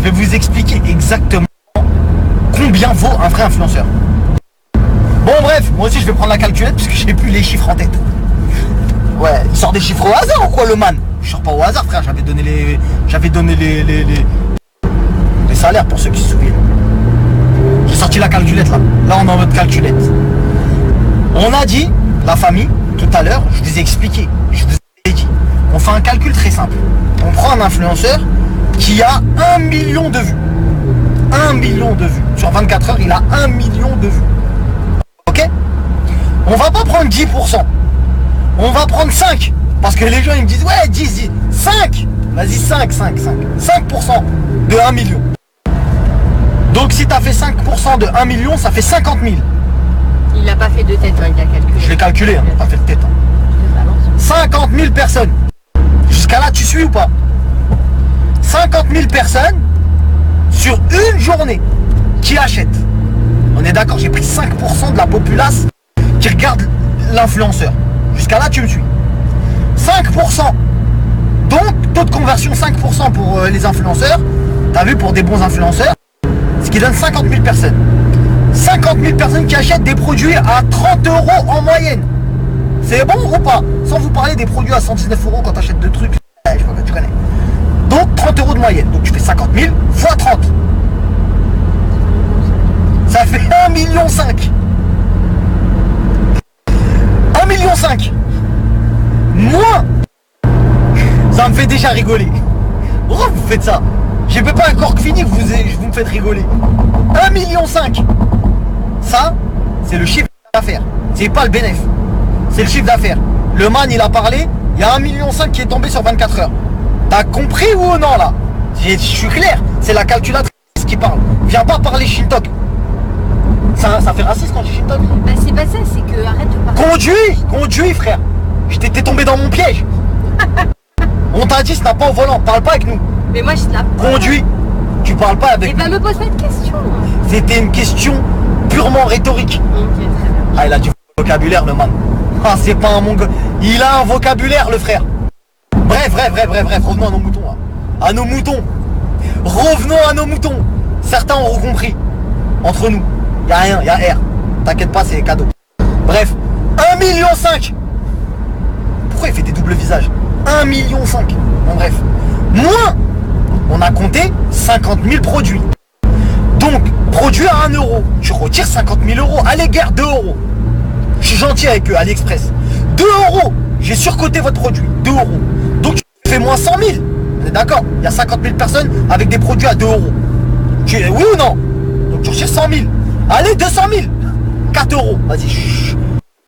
vais vous expliquer exactement combien vaut un vrai influenceur. Bon bref, moi aussi je vais prendre la calculette parce que j'ai plus les chiffres en tête. Ouais, il sort des chiffres au hasard ou quoi le man? Je sors pas au hasard frère, j'avais donné les salaires pour ceux qui se souviennent. J'ai sorti la calculette là. Là on est en mode calculette. On a dit, la famille, tout à l'heure, je vous ai expliqué, je vous ai dit, on fait un calcul très simple. On prend un influenceur qui a 1 million de vues. 1 million de vues. Sur 24 heures, il a 1 million de vues. Ok? On va pas prendre 10%. On va prendre 5. Parce que les gens ils me disent, ouais, 10, 5. Vas-y, 5%. 5% de 1 million. Donc si tu as fait 5% de 1 million, ça fait 50 000. Il l'a pas fait de tête, hein, il a calculé. Je l'ai calculé, hein, pas fait de tête. Hein. 50 000 personnes. Jusqu'à là, tu suis ou pas? 50 000 personnes sur une journée qui achètent. On est d'accord, j'ai pris 5% de la populace qui regarde l'influenceur. Jusqu'à là, tu me suis. 5%. Donc, taux de conversion 5% pour les influenceurs. T'as vu, pour des bons influenceurs, ce qui donne 50 000 personnes. 50 000 personnes qui achètent des produits à 30 € en moyenne. C'est bon ou pas? Sans vous parler des produits à 119 € quand tu achètes deux trucs. Je vois que tu connais. Donc 30 € de moyenne. Donc tu fais 50 000 fois 30. Ça fait 1,5 million. 1,5 million. Moi, ça me fait déjà rigoler. Pourquoi vous faites ça? J'ai même pas encore fini que vous me faites rigoler. 1,5 million. Ça, c'est le chiffre d'affaires. C'est pas le bénéfice. C'est le chiffre d'affaires. Le man, il a parlé, il y a 1,5 million qui est tombé sur 24 heures. T'as compris ou non là? Je suis clair, c'est la calculatrice qui parle. Viens pas parler Shintok. Ça fait raciste quand je dis Shintok. Bah c'est pas ça, c'est que arrête de parler. Conduis frère. T'es tombé dans mon piège. On t'a dit, ce n'a pas au volant, parle pas avec nous. Mais moi je la Conduis. Tu parles pas avec nous. Et bah me pose pas de questions. C'était une question purement rhétorique. Ok, très bien. Ah, il a du vocabulaire le man. Ah, c'est pas un mongol. Il a un vocabulaire le frère. Bref, revenons à nos moutons là. À nos moutons. Revenons à nos moutons. Certains auront compris. Entre nous, y a rien, y a R. T'inquiète pas, c'est cadeau. Bref, 1,5 million. Pourquoi il fait des doubles visages? 1,5 million. Bon bref. Moins, on a compté 50 000 produits. Donc, produit à 1 €. Tu retires 50 000 €. Allez, guerre, 2 €. Je suis gentil avec eux, AliExpress. 2 €. J'ai surcoté votre produit. 2 €. Donc, tu fais moins 100 000. On est d'accord? Il y a 50 000 personnes avec des produits à 2 €. Oui ou non? Donc, tu retires 100 000. Allez, 200 000. 4 €. Vas-y. Je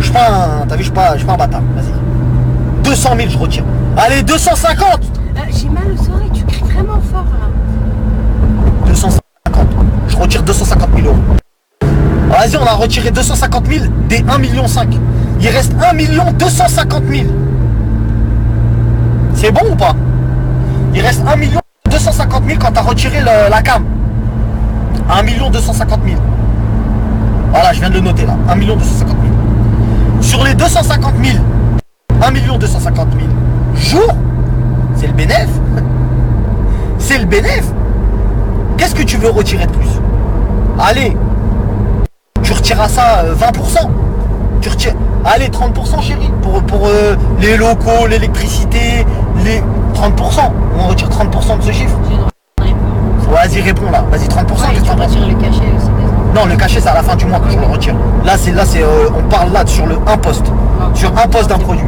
suis pas un... T'as vu, je suis pas un bâtard. Vas-y. 200 000, je retire. Allez, 250. J'ai mal aux oreilles, tu cries vraiment fort là. 250. Je retire 250 000 €. Vas-y, on a retiré 250 000 des 1,5 million. Il reste 1 250 000. C'est bon ou pas? Il reste 1 250 000 quand tu as retiré la cam. 1 250 000. Voilà, je viens de le noter là. 1 250 000. Sur les 250 000, 1 250 000 jours, c'est le bénéfice. C'est le bénéfice. Qu'est-ce que tu veux retirer de plus? Allez, tu retireras ça 20%. Tu retires. Allez, 30% chérie. Pour les locaux, l'électricité, les 30%. On retire 30% de ce chiffre. Vas-y, réponds là. Vas-y, 30%. Ouais, tu retires le cachet aussi des enfants. Non, le cachet, c'est à la fin du mois que je le retire. Là, on parle là sur le un poste. Sur un poste d'un produit.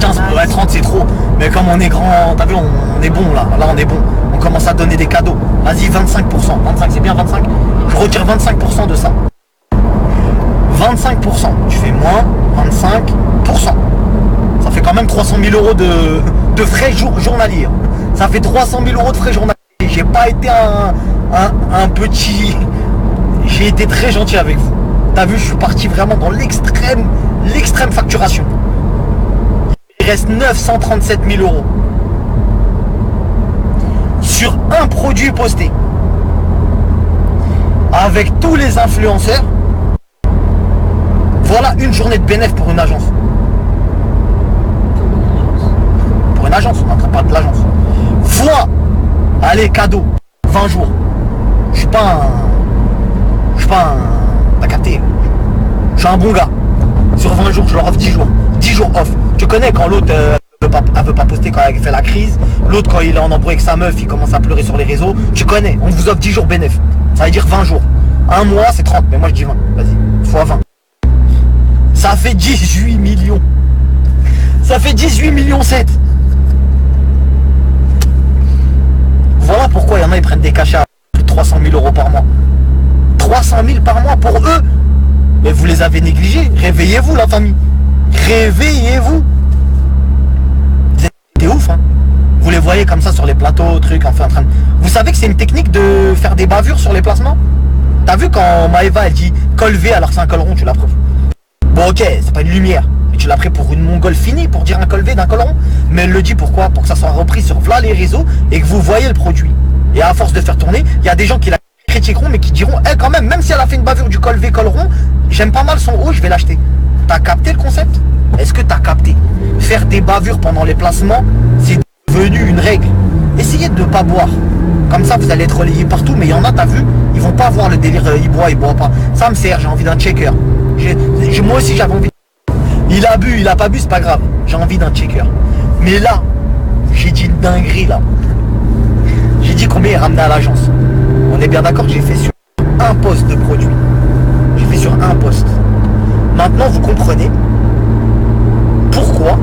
15, ouais, 30 c'est trop. Mais comme on est grand, t'as vu, on est bon là. Là, on est bon. On commence à donner des cadeaux. Vas-y, 25%. 25, c'est bien 25. Je retire 25% de ça. 25%. Tu fais moins 25%. Ça fait quand même 300 000 € de frais journaliers. Ça fait 300 000 € de frais journaliers. J'ai pas été un petit... J'ai été très gentil avec vous. T'as vu, je suis parti vraiment dans l'extrême facturation. Il reste 937 000 € sur un produit posté. Avec tous les influenceurs, voilà une journée de bénéfice pour une agence. Pour une agence, on ne parle pas de l'agence. Fois, Allez, cadeau, 20 jours. Je suis pas un... T'as capté? Je suis un bon gars. Sur 20 jours, je leur offre 10 jours. 10 jours off. Tu connais quand l'autre elle veut pas poster quand elle fait la crise. L'autre quand il est en embrouille avec sa meuf, il commence à pleurer sur les réseaux. Tu connais, on vous offre 10 jours bénéf. Ça veut dire 20 jours. Un mois c'est 30, mais moi je dis 20. Vas-y, fois 20. Ça fait 18 millions. Ça fait 18 millions 7. Voilà pourquoi il y en a, ils prennent des cachets à plus de 300 000 euros par mois. 300 000 par mois pour eux. Mais vous les avez négligés. Réveillez-vous la famille. Réveillez-vous. C'est ouf, hein. Vous les voyez comme ça sur les plateaux, trucs, enfin en train de... Vous savez que c'est une technique de faire des bavures sur les placements? T'as vu quand Maëva elle dit col V alors que c'est un col rond, tu l'as pris. Bon ok, c'est pas une lumière. Mais tu l'as pris pour une mongole finie pour dire un col V d'un col rond. Mais elle le dit pourquoi? Pour que ça soit repris sur voilà les réseaux et que vous voyez le produit. Et à force de faire tourner, il y a des gens qui la critiqueront mais qui diront, elle quand même si elle a fait une bavure du col V, col rond, j'aime pas mal son haut, je vais l'acheter. T'as capté le concept? Est-ce que t'as capté? Faire des bavures pendant les placements, c'est devenu une règle. Essayez de ne pas boire. Comme ça, vous allez être relayé partout. Mais il y en a, t'as vu, ils vont pas voir le délire, il boit pas. Ça me sert, j'ai envie d'un checker. Moi aussi, j'avais envie. Il a bu, il a pas bu, c'est pas grave. J'ai envie d'un checker. Mais là, j'ai dit une dinguerie, là. J'ai dit combien il ramenait à l'agence. On est bien d'accord que j'ai fait sur un poste de produit. J'ai fait sur un poste. Maintenant, vous comprenez pourquoi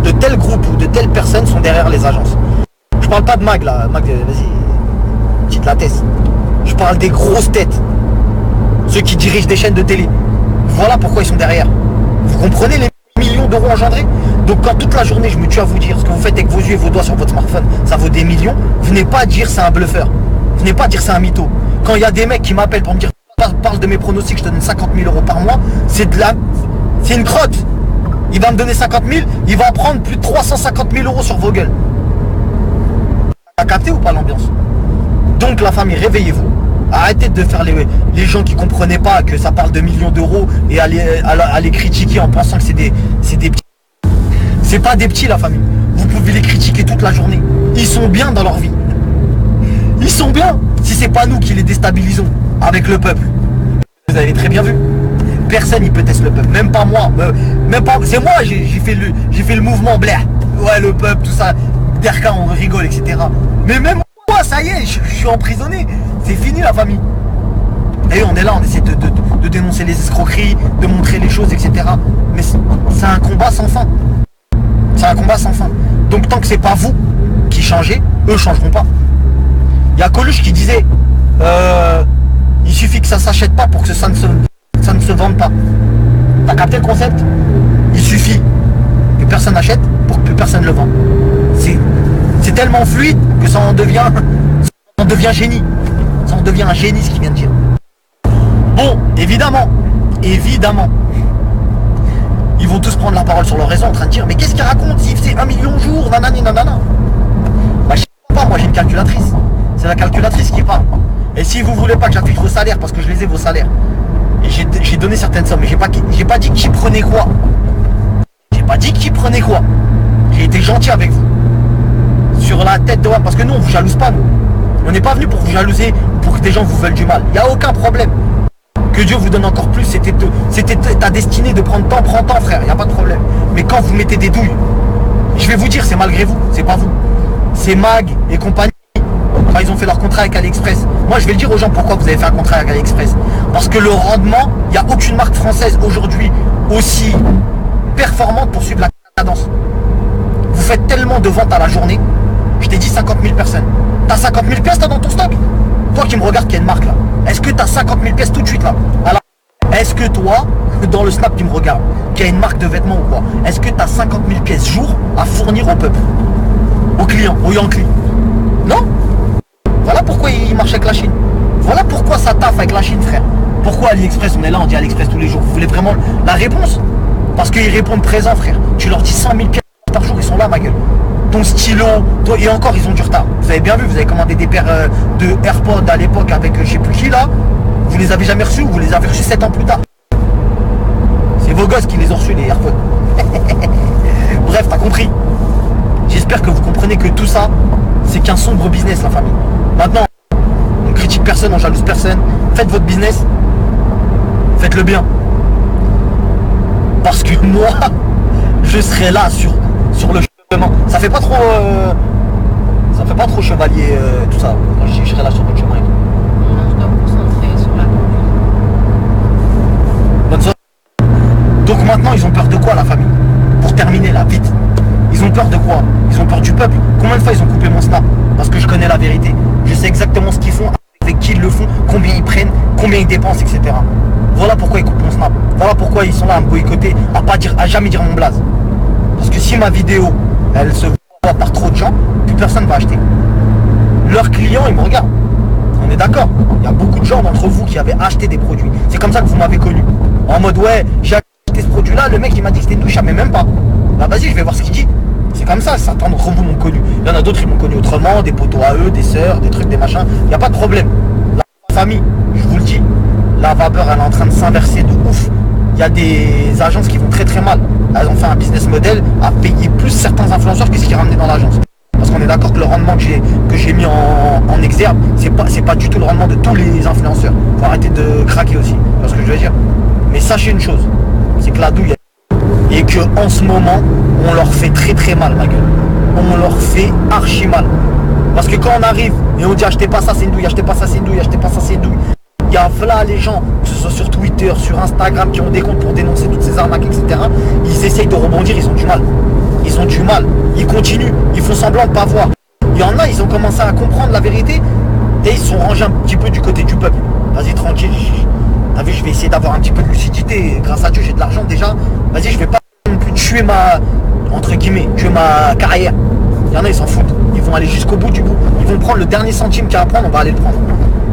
de tels groupes ou de telles personnes sont derrière les agences. Je parle pas de Mag là, Mag, vas-y, quitte la tête. Je parle des grosses têtes, ceux qui dirigent des chaînes de télé. Voilà pourquoi ils sont derrière. Vous comprenez les millions d'euros engendrés? Donc quand toute la journée je me tue à vous dire ce que vous faites avec vos yeux et vos doigts sur votre smartphone, ça vaut des millions, venez pas dire c'est un bluffeur, venez pas dire c'est un mytho. Quand il y a des mecs qui m'appellent pour me dire parle de mes pronostics, je te donne 50 000 euros par mois, c'est une crotte. Il va me donner 50 000, il va prendre plus de 350 000 euros sur vos gueules. T'as capté ou pas l'ambiance? Donc la famille, réveillez-vous. Arrêtez de faire les gens qui comprenaient pas que ça parle de millions d'euros et à les critiquer en pensant que c'est des petits. C'est pas des petits la famille. Vous pouvez les critiquer toute la journée. Ils sont bien dans leur vie. Ils sont bien. Si c'est pas nous qui les déstabilisons avec le peuple. Vous avez très bien vu. Personne il peut tester le peuple, même pas moi, même pas. C'est moi, j'ai fait le mouvement blair. Ouais, le peuple, tout ça, Derka, on rigole, etc. Mais même moi, ça y est, je suis emprisonné. C'est fini la famille. Et on est là, on essaie de dénoncer les escroqueries, de montrer les choses, etc. Mais c'est un combat sans fin. C'est un combat sans fin. Donc tant que c'est pas vous qui changez, eux changeront pas. Il y a Coluche qui disait il suffit que ça s'achète pas pour que ça ne se vende pas. T'as capté le concept? Il suffit que personne achète pour que plus personne le vende. C'est tellement fluide que ça en devient génie. Ça en devient un génie ce qu'il vient de dire. Bon, évidemment, ils vont tous prendre la parole sur leur raison en train de dire mais qu'est-ce qu'il raconte s'il faisait 1 million jour, nanani nanana. Bah je sais pas, moi j'ai une calculatrice. C'est la calculatrice qui parle. Et si vous voulez pas que j'affiche vos salaires, parce que je les ai vos salaires, et j'ai donné certaines sommes, mais j'ai pas dit qui prenait quoi. J'ai pas dit qui prenait quoi. J'ai été gentil avec vous. Sur la tête de WAM, parce que nous on vous jalouse pas nous. On n'est pas venu pour vous jalouser, pour que des gens vous veulent du mal. Il n'y a aucun problème. Que Dieu vous donne encore plus, c'était ta destinée de prendre temps, prends temps frère, il n'y a pas de problème. Mais quand vous mettez des douilles, je vais vous dire, c'est malgré vous, c'est pas vous. C'est Mag et compagnie. Quand ils ont fait leur contrat avec AliExpress. Moi je vais le dire aux gens pourquoi vous avez fait un contrat avec AliExpress. Parce que le rendement, il n'y a aucune marque française aujourd'hui aussi performante pour suivre la cadence. Vous faites tellement de ventes à la journée. Je t'ai dit 50 000 personnes. T'as 50 000 pièces dans ton stock? Toi qui me regardes qui a une marque là. Est-ce que t'as 50 000 pièces tout de suite là? Alors, est-ce que toi, dans le snap qui me regarde, qui a une marque de vêtements ou quoi, est-ce que t'as 50 000 pièces jour à fournir au peuple? Aux clients, aux Yankees? Non? Voilà pourquoi il marche avec la Chine. Voilà pourquoi ça taffe avec la Chine, frère. Pourquoi AliExpress, on est là, on dit AliExpress tous les jours. Vous voulez vraiment la réponse? Parce qu'ils répondent présent, frère. Tu leur dis 100 000 pièces par jour, ils sont là, ma gueule. Ton stylo, et encore, ils ont du retard. Vous avez bien vu, vous avez commandé des paires de AirPods à l'époque avec je sais plus qui là. Vous les avez jamais reçus, vous les avez reçus 7 ans plus tard. C'est vos gosses qui les ont reçus, les AirPods. Bref, t'as compris. J'espère que vous comprenez que tout ça, c'est qu'un sombre business, la famille. Maintenant, on critique personne, on jalouse personne. Faites votre business, faites-le bien. Parce que moi, je serai là sur le chemin. Ça fait pas trop chevalier tout ça. Quand je serai là sur votre chemin et tout. Non, je dois me concentrer sur la route. Bonne soirée. Donc maintenant, ils ont peur de quoi, la famille? Pour terminer là, vite. Ils ont peur de quoi? Ils ont peur du peuple. Combien de fois ils ont coupé mon snap? Parce que je connais la vérité. Je sais exactement ce qu'ils font, avec qui ils le font, combien ils prennent, combien ils dépensent, etc. Voilà pourquoi ils coupent mon snap. Voilà pourquoi ils sont là à me boycotter, à jamais dire mon blaze. Parce que si ma vidéo, elle se voit par trop de gens, plus personne va acheter. Leurs clients, ils me regardent. On est d'accord. Il y a beaucoup de gens d'entre vous qui avaient acheté des produits. C'est comme ça que vous m'avez connu. En mode, ouais, j'ai acheté ce produit-là, le mec il m'a dit que c'était une douche, je savais même pas. Bah vas-y, je vais voir ce qu'il dit. C'est comme ça, certains d'entre vous m'ont connu. Il y en a d'autres qui m'ont connu autrement, des potos à eux, des sœurs, des trucs, des machins. Il n'y a pas de problème. La famille, je vous le dis, la vapeur, elle est en train de s'inverser de ouf. Il y a des agences qui vont très très mal. Elles ont fait un business model à payer plus certains influenceurs que ce qu'ils ramenaient dans l'agence. Parce qu'on est d'accord que le rendement que j'ai mis en exergue, c'est pas du tout le rendement de tous les influenceurs. Faut arrêter de craquer aussi. C'est ce que je veux dire. Mais sachez une chose, c'est que la douille, et que en ce moment, on leur fait très très mal, ma gueule. On leur fait archi mal. Parce que quand on arrive et on dit achetez pas ça, c'est une douille, achetez pas ça, c'est une douille, achetez pas ça, c'est une douille. Il y a là les gens, que ce soit sur Twitter, sur Instagram, qui ont des comptes pour dénoncer toutes ces arnaques, etc. Ils essayent de rebondir, ils ont du mal. Ils ont du mal. Ils continuent, ils font semblant de pas voir. Il y en a, ils ont commencé à comprendre la vérité et ils se sont rangés un petit peu du côté du peuple. Vas-y, tranquille. T'as vu, je vais essayer d'avoir un petit peu de lucidité. Grâce à Dieu, j'ai de l'argent déjà. Vas-y, je vais pas non plus tuer entre guillemets, tuer ma carrière. Il y en a, ils s'en foutent. Ils vont aller jusqu'au bout du bout. Ils vont prendre le dernier centime qu'il y a à prendre, on va aller le prendre.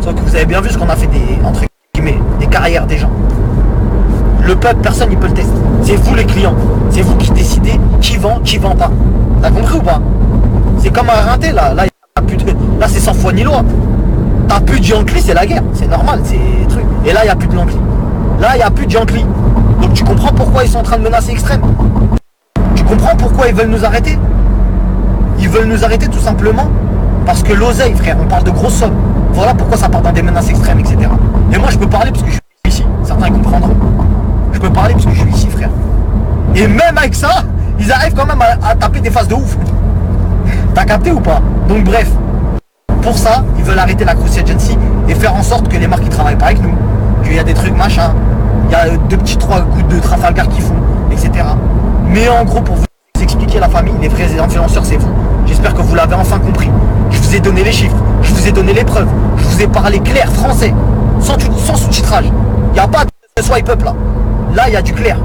Sauf que vous avez bien vu ce qu'on a fait entre guillemets, des carrières des gens. Le peuple, personne il peut le tester. C'est vous les clients. C'est vous qui décidez qui vend pas. T'as compris ou pas? C'est comme un rinté là. Là, là c'est sans foi ni loi. T'as plus de Yankee, c'est la guerre. C'est normal, c'est truc. Et là, il n'y a plus de Yankee. Là, il n'y a plus de Yankee. Donc tu comprends pourquoi ils sont en train de menacer extrême. Tu comprends pourquoi ils veulent nous arrêter. Ils veulent nous arrêter tout simplement parce que l'oseille, frère, on parle de grosses sommes. Voilà pourquoi ça part dans des menaces extrêmes, etc. Et moi, je peux parler parce que je suis ici. Certains comprendront. Je peux parler parce que je suis ici, frère. Et même avec ça, ils arrivent quand même à taper des faces de ouf. T'as capté ou pas? Donc bref, pour ça, ils veulent arrêter la Cross Agency et faire en sorte que les marques qui travaillent pas avec nous, qu'il y a des trucs machin, il y a 3 gouttes de Trafalgar qui font, etc. Mais en gros, pour vous expliquer la famille, les vrais influenceurs, c'est vous. J'espère que vous l'avez enfin compris. Je vous ai donné les chiffres, je vous ai donné les preuves, je vous ai parlé clair, français, sans sous-titrage. Il n'y a pas de swipe up là. Là, il y a du clair.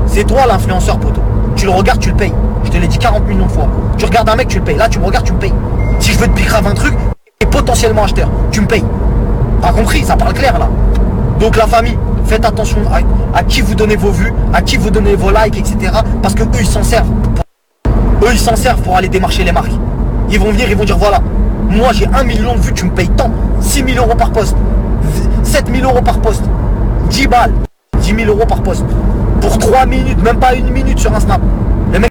C'est toi l'influenceur, poteau. Tu le regardes, tu le payes. Je te l'ai dit 40 millions de fois. Tu regardes un mec, tu le payes. Là, tu me regardes, tu me payes. Si je veux te piquer 20 trucs, et potentiellement acheteur, tu me payes. T'as compris? Ça parle clair là. Donc la famille, faites attention à qui vous donnez vos vues, à qui vous donnez vos likes, etc. Parce que eux, ils s'en servent. Eux, ils s'en servent pour aller démarcher les marques. Ils vont venir, ils vont dire voilà, moi j'ai 1 million de vues, tu me payes tant. 6 000 euros par poste. 7 000 euros par poste. 10 balles. 10 000 euros par poste. Pour 3 minutes, même pas 1 minute sur un snap.